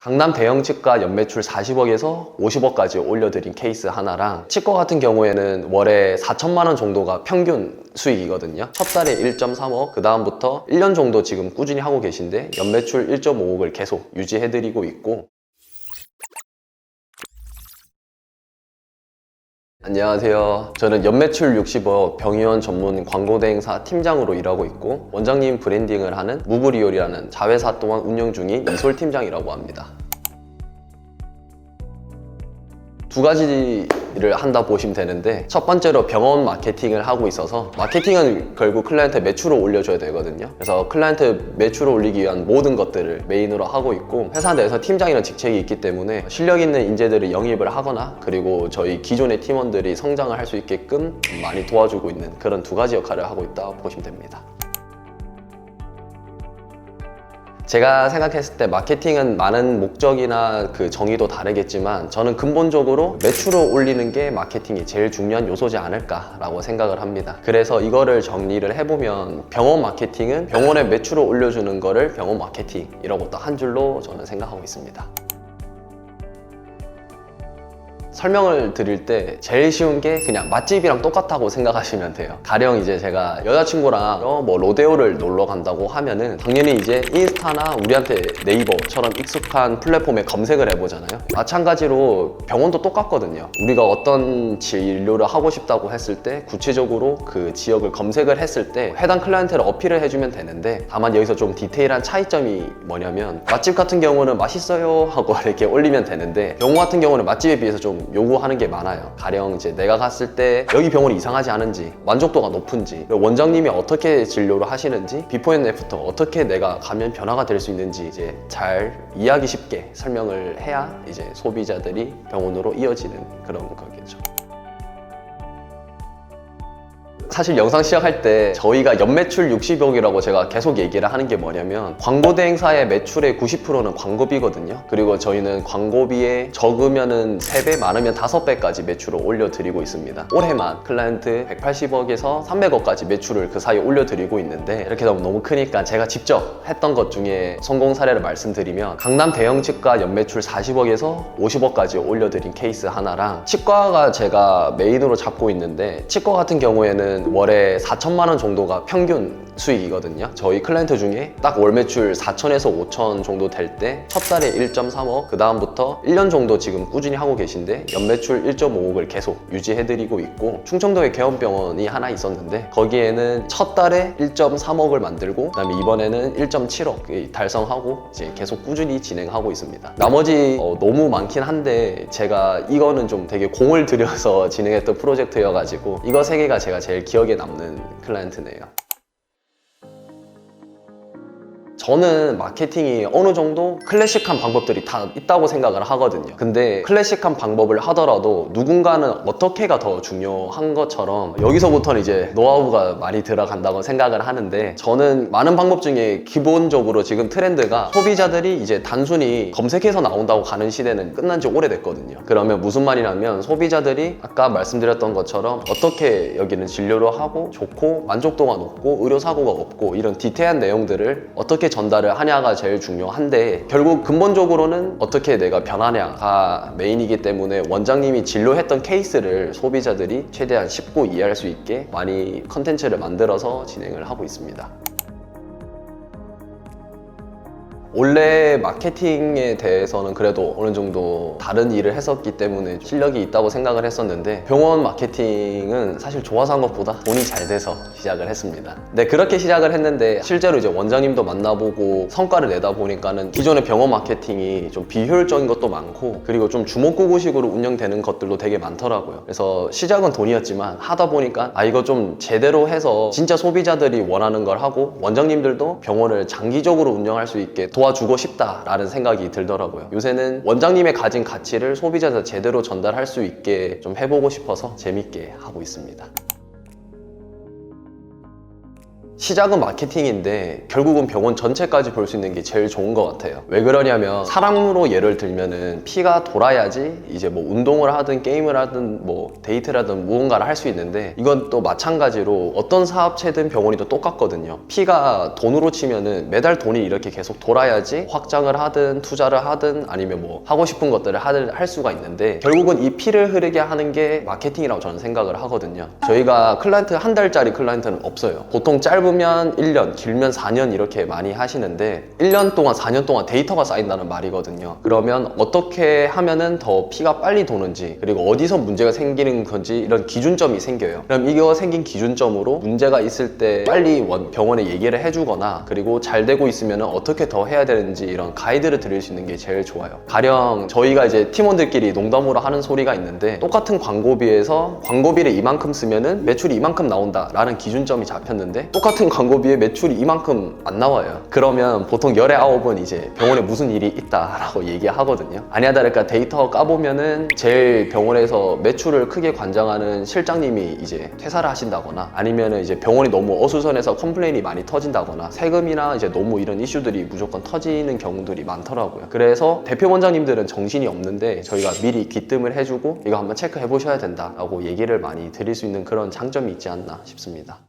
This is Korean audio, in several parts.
강남 대형 치과 연매출 40억에서 50억까지 올려드린 케이스 하나랑, 치과 같은 경우에는 월에 4천만 원 정도가 평균 수익이거든요. 첫 달에 1.3억, 그 다음부터 1년 정도 지금 꾸준히 하고 계신데 연매출 1.5억을 계속 유지해드리고 있고. 안녕하세요. 저는 연매출 60억 병의원 전문 광고대행사 팀장으로 일하고 있고, 원장님 브랜딩을 하는 무브리올이라는 자회사 또한 운영 중인 이솔 팀장이라고 합니다. 두 가지를 한다 보시면 되는데, 첫 번째로 병원 마케팅을 하고 있어서, 마케팅은 결국 클라이언트 매출을 올려줘야 되거든요. 그래서 클라이언트 매출을 올리기 위한 모든 것들을 메인으로 하고 있고, 회사 내에서 팀장이라는 직책이 있기 때문에 실력 있는 인재들을 영입을 하거나, 그리고 저희 기존의 팀원들이 성장을 할 수 있게끔 많이 도와주고 있는 그런 두 가지 역할을 하고 있다 보시면 됩니다. 제가 생각했을 때 마케팅은 많은 목적이나 그 정의도 다르겠지만, 저는 근본적으로 매출을 올리는 게 마케팅이 제일 중요한 요소지 않을까라고 생각을 합니다. 그래서 이거를 정리를 해보면, 병원 마케팅은 병원의 매출을 올려주는 거를 병원 마케팅이라고 딱 한 줄로 저는 생각하고 있습니다. 설명을 드릴 때 제일 쉬운 게 그냥 맛집이랑 똑같다고 생각하시면 돼요. 가령 이제 제가 여자친구랑 뭐 로데오를 놀러 간다고 하면은 당연히 이제 인스타나 우리한테 네이버처럼 익숙한 플랫폼에 검색을 해보잖아요. 마찬가지로 병원도 똑같거든요. 우리가 어떤 진료를 하고 싶다고 했을 때 구체적으로 그 지역을 검색을 했을 때 해당 클라이언트를 어필을 해주면 되는데, 다만 여기서 좀 디테일한 차이점이 뭐냐면, 맛집 같은 경우는 맛있어요 하고 이렇게 올리면 되는데, 병원 같은 경우는 맛집에 비해서 좀 요구하는 게 많아요. 가령 이제 내가 갔을 때 여기 병원이 이상하지 않은지, 만족도가 높은지, 원장님이 어떻게 진료를 하시는지, 비포 앤 애프터 어떻게 내가 가면 변화가 될 수 있는지 이제 잘 이해하기 쉽게 설명을 해야 이제 소비자들이 병원으로 이어지는 그런 거겠죠. 사실 영상 시작할 때 저희가 연매출 60억이라고 제가 계속 얘기를 하는 게 뭐냐면, 광고대행사의 매출의 90%는 광고비거든요. 그리고 저희는 광고비에 적으면은 3배, 많으면 5배까지 매출을 올려드리고 있습니다. 올해만 클라이언트 180억에서 300억까지 매출을 그 사이에 올려드리고 있는데, 이렇게 너무 크니까 제가 직접 했던 것 중에 성공 사례를 말씀드리면, 강남 대형 치과 연매출 40억에서 50억까지 올려드린 케이스 하나랑, 치과가 제가 메인으로 잡고 있는데, 치과 같은 경우에는 월에 4천만 원 정도가 평균 수익이거든요. 저희 클라이언트 중에 딱 월 매출 4천에서 5천 정도 될 때 첫 달에 1.3억, 그 다음부터 1년 정도 지금 꾸준히 하고 계신데 연매출 1.5억을 계속 유지해드리고 있고, 충청도에 개원병원이 하나 있었는데 거기에는 첫 달에 1.3억을 만들고, 그 다음에 이번에는 1.7억 달성하고 이제 계속 꾸준히 진행하고 있습니다. 나머지 너무 많긴 한데, 제가 이거는 좀 되게 공을 들여서 진행했던 프로젝트여가지고 이거 3개가 제가 제일 기억에 남는 클라이언트네요. 저는 마케팅이 어느 정도 클래식한 방법들이 다 있다고 생각을 하거든요. 근데 클래식한 방법을 하더라도 누군가는 어떻게가 더 중요한 것처럼, 여기서부터는 이제 노하우가 많이 들어간다고 생각을 하는데, 저는 많은 방법 중에 기본적으로 지금 트렌드가 소비자들이 이제 단순히 검색해서 나온다고 가는 시대는 끝난 지 오래됐거든요. 그러면 무슨 말이냐면, 소비자들이 아까 말씀드렸던 것처럼 어떻게 여기는 진료를 하고 좋고 만족도가 높고 의료사고가 없고 이런 디테일한 내용들을 어떻게 전달을 하냐가 제일 중요한데, 결국 근본적으로는 어떻게 내가 변하냐가 메인이기 때문에, 원장님이 진료했던 케이스를 소비자들이 최대한 쉽고 이해할 수 있게 많이 컨텐츠를 만들어서 진행을 하고 있습니다. 원래 마케팅에 대해서는 그래도 어느 정도 다른 일을 했었기 때문에 실력이 있다고 생각을 했었는데, 병원 마케팅은 사실 좋아서 한 것보다 돈이 잘 돼서 시작을 했습니다. 네, 그렇게 시작을 했는데 실제로 이제 원장님도 만나보고 성과를 내다 보니까는 기존의 병원 마케팅이 좀 비효율적인 것도 많고, 그리고 좀 주먹구구식으로 운영되는 것들도 되게 많더라고요. 그래서 시작은 돈이었지만 하다 보니까 이거 좀 제대로 해서 진짜 소비자들이 원하는 걸 하고, 원장님들도 병원을 장기적으로 운영할 수 있게 도와주고 싶다라는 생각이 들더라고요. 요새는 원장님의 가진 가치를 소비자한테 제대로 전달할 수 있게 좀 해보고 싶어서 재밌게 하고 있습니다. 시작은 마케팅인데 결국은 병원 전체까지 볼 수 있는 게 제일 좋은 것 같아요. 왜 그러냐면 사람으로 예를 들면은 피가 돌아야지 이제 뭐 운동을 하든 게임을 하든 뭐 데이트를 하든 무언가를 할 수 있는데, 이건 또 마찬가지로 어떤 사업체든 병원이든 똑같거든요. 피가 돈으로 치면은 매달 돈이 이렇게 계속 돌아야지 확장을 하든 투자를 하든 아니면 뭐 하고 싶은 것들을 할 수가 있는데, 결국은 이 피를 흐르게 하는 게 마케팅이라고 저는 생각을 하거든요. 저희가 클라이언트 한 달짜리 클라이언트는 없어요. 보통 짧으면 1년, 길면 4년 이렇게 많이 하시는데 1년 동안 4년 동안 데이터가 쌓인다는 말이거든요. 그러면 어떻게 하면은 더 피가 빨리 도는지, 그리고 어디서 문제가 생기는 건지 이런 기준점이 생겨요. 그럼 이거 생긴 기준점으로 문제가 있을 때 빨리 병원에 얘기를 해주거나, 그리고 잘 되고 있으면 어떻게 더 해야 되는지 이런 가이드를 드릴 수 있는 게 제일 좋아요. 가령 저희가 이제 팀원들끼리 농담으로 하는 소리가 있는데, 똑같은 광고비에서 광고비를 이만큼 쓰면은 매출이 이만큼 나온다 라는 기준점이 잡혔는데 똑같은 광고비에 매출이 이만큼 안 나와요. 그러면 보통 열의 9은 이제 병원에 무슨 일이 있다 라고 얘기하거든요. 아니야 다를까 데이터 까보면은 제일 병원에서 매출을 크게 관장하는 실장님이 이제 퇴사를 하신다거나, 아니면은 이제 병원이 너무 어수선해서 컴플레인이 많이 터진다거나, 세금이나 이제 너무 이런 이슈들이 무조건 터지는 경우들이 많더라고요. 그래서 대표 원장님들은 정신이 없는데 저희가 미리 귀뜸을 해주고 이거 한번 체크해 보셔야 된다 라고 얘기를 많이 드릴 수 있는 그런 장점이 있지 않나 싶습니다.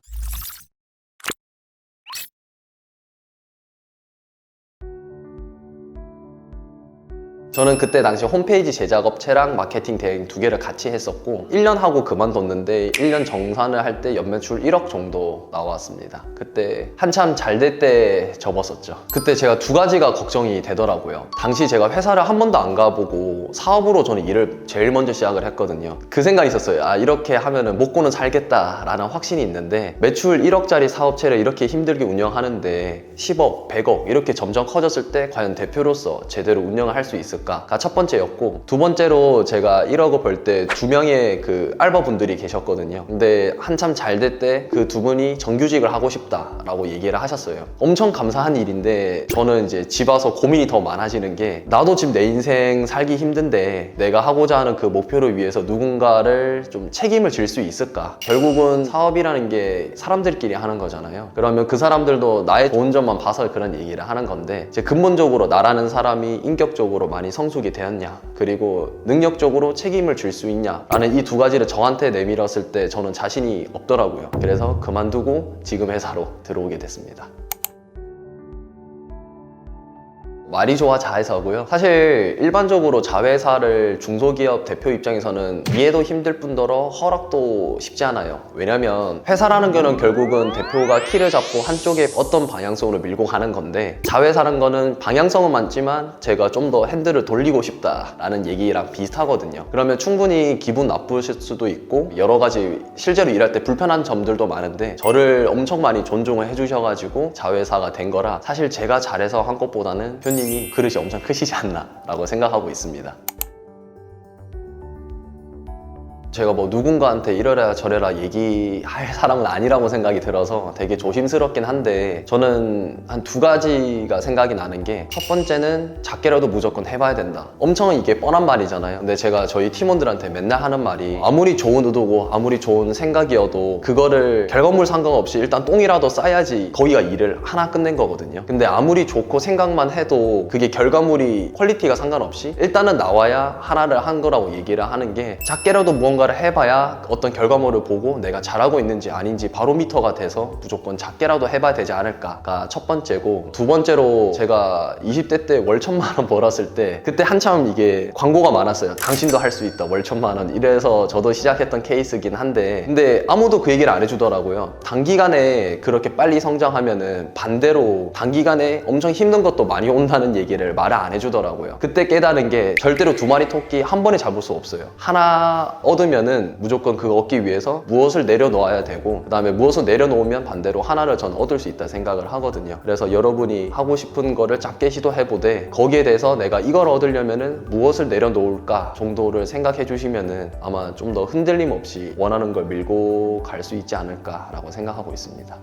저는 그때 당시 홈페이지 제작 업체랑 마케팅 대행 두 개를 같이 했었고 1년 하고 그만뒀는데 1년 정산을 할 때 연매출 1억 정도 나왔습니다. 그때 한참 잘 될 때 접었었죠. 그때 제가 두 가지가 걱정이 되더라고요. 당시 제가 회사를 한 번도 안 가보고 사업으로 저는 일을 제일 먼저 시작을 했거든요. 그 생각이 있었어요. 아, 이렇게 하면은 먹고는 살겠다라는 확신이 있는데, 매출 1억짜리 사업체를 이렇게 힘들게 운영하는데 10억, 100억 이렇게 점점 커졌을 때 과연 대표로서 제대로 운영을 할 수 있을까? 가 첫 번째였고, 두 번째로 제가 1억을 벌 때 두 명의 그 알바분들이 계셨거든요. 근데 한참 잘 될 때 그 두 분이 정규직을 하고 싶다라고 얘기를 하셨어요. 엄청 감사한 일인데 저는 이제 집 와서 고민이 더 많아지는 게, 나도 지금 내 인생 살기 힘든데 내가 하고자 하는 그 목표를 위해서 누군가를 좀 책임을 질 수 있을까? 결국은 사업이라는 게 사람들끼리 하는 거잖아요. 그러면 그 사람들도 나의 좋은 점만 봐서 그런 얘기를 하는 건데, 이제 근본적으로 나라는 사람이 인격적으로 많이 성숙이 되었냐, 그리고 능력적으로 책임을 질 수 있냐 라는 이 두 가지를 저한테 내밀었을 때 저는 자신이 없더라고요. 그래서 그만두고 지금 회사로 들어오게 됐습니다. 말이 좋아 자회사고요. 사실 일반적으로 자회사를 중소기업 대표 입장에서는 이해도 힘들 뿐더러 허락도 쉽지 않아요. 왜냐면 회사라는 거는 결국은 대표가 키를 잡고 한쪽에 어떤 방향성으로 밀고 가는 건데, 자회사라는 거는 방향성은 맞지만 제가 좀 더 핸들을 돌리고 싶다라는 얘기랑 비슷하거든요. 그러면 충분히 기분 나쁘실 수도 있고 여러 가지 실제로 일할 때 불편한 점들도 많은데, 저를 엄청 많이 존중을 해주셔가지고 자회사가 된 거라 사실 제가 잘해서 한 것보다는 님이 그릇이 엄청 크시지 않나 라고 생각하고 있습니다. 제가 뭐 누군가한테 이래라 저래라 얘기할 사람은 아니라고 생각이 들어서 되게 조심스럽긴 한데, 저는 한 두 가지가 생각이 나는 게, 첫 번째는 작게라도 무조건 해봐야 된다. 엄청 이게 뻔한 말이잖아요. 근데 제가 저희 팀원들한테 맨날 하는 말이, 아무리 좋은 의도고 아무리 좋은 생각이어도 그거를 결과물 상관없이 일단 똥이라도 싸야지 거기가 일을 하나 끝낸 거거든요. 근데 아무리 좋고 생각만 해도 그게 결과물이 퀄리티가 상관없이 일단은 나와야 하나를 한 거라고 얘기를 하는 게, 작게라도 무언가를 해봐야 어떤 결과물을 보고 내가 잘하고 있는지 아닌지 바로미터가 돼서 무조건 작게라도 해봐야 되지 않을까가 첫 번째고, 두 번째로 제가 20대 때 월 1,000만 원 벌었을 때, 그때 한참 이게 광고가 많았어요. 당신도 할 수 있다 월 1,000만 원, 이래서 저도 시작했던 케이스긴 한데, 근데 아무도 그 얘기를 안 해주더라고요. 단기간에 그렇게 빨리 성장하면은 반대로 단기간에 엄청 힘든 것도 많이 온다는 얘기를 말을 안 해주더라고요. 그때 깨달은 게, 절대로 두 마리 토끼 한 번에 잡을 수 없어요. 하나 얻으면은 무조건 그거 얻기 위해서 무엇을 내려놓아야 되고, 그 다음에 무엇을 내려놓으면 반대로 하나를 전 얻을 수 있다 생각을 하거든요. 그래서 여러분이 하고 싶은 거를 작게 시도해보되 거기에 대해서 내가 이걸 얻으려면은 무엇을 내려놓을까 정도를 생각해 주시면은 아마 좀 더 흔들림 없이 원하는 걸 밀고 갈 수 있지 않을까라고 생각하고 있습니다.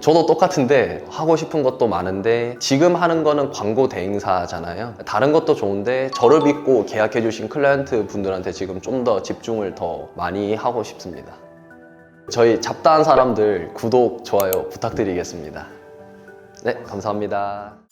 저도 똑같은데 하고 싶은 것도 많은데, 지금 하는 거는 광고 대행사잖아요. 다른 것도 좋은데 저를 믿고 계약해 주신 클라이언트 분들한테 지금 좀 더 집중을 더 많이 하고 싶습니다. 저희 잡다한 사람들 구독, 좋아요 부탁드리겠습니다. 네, 감사합니다.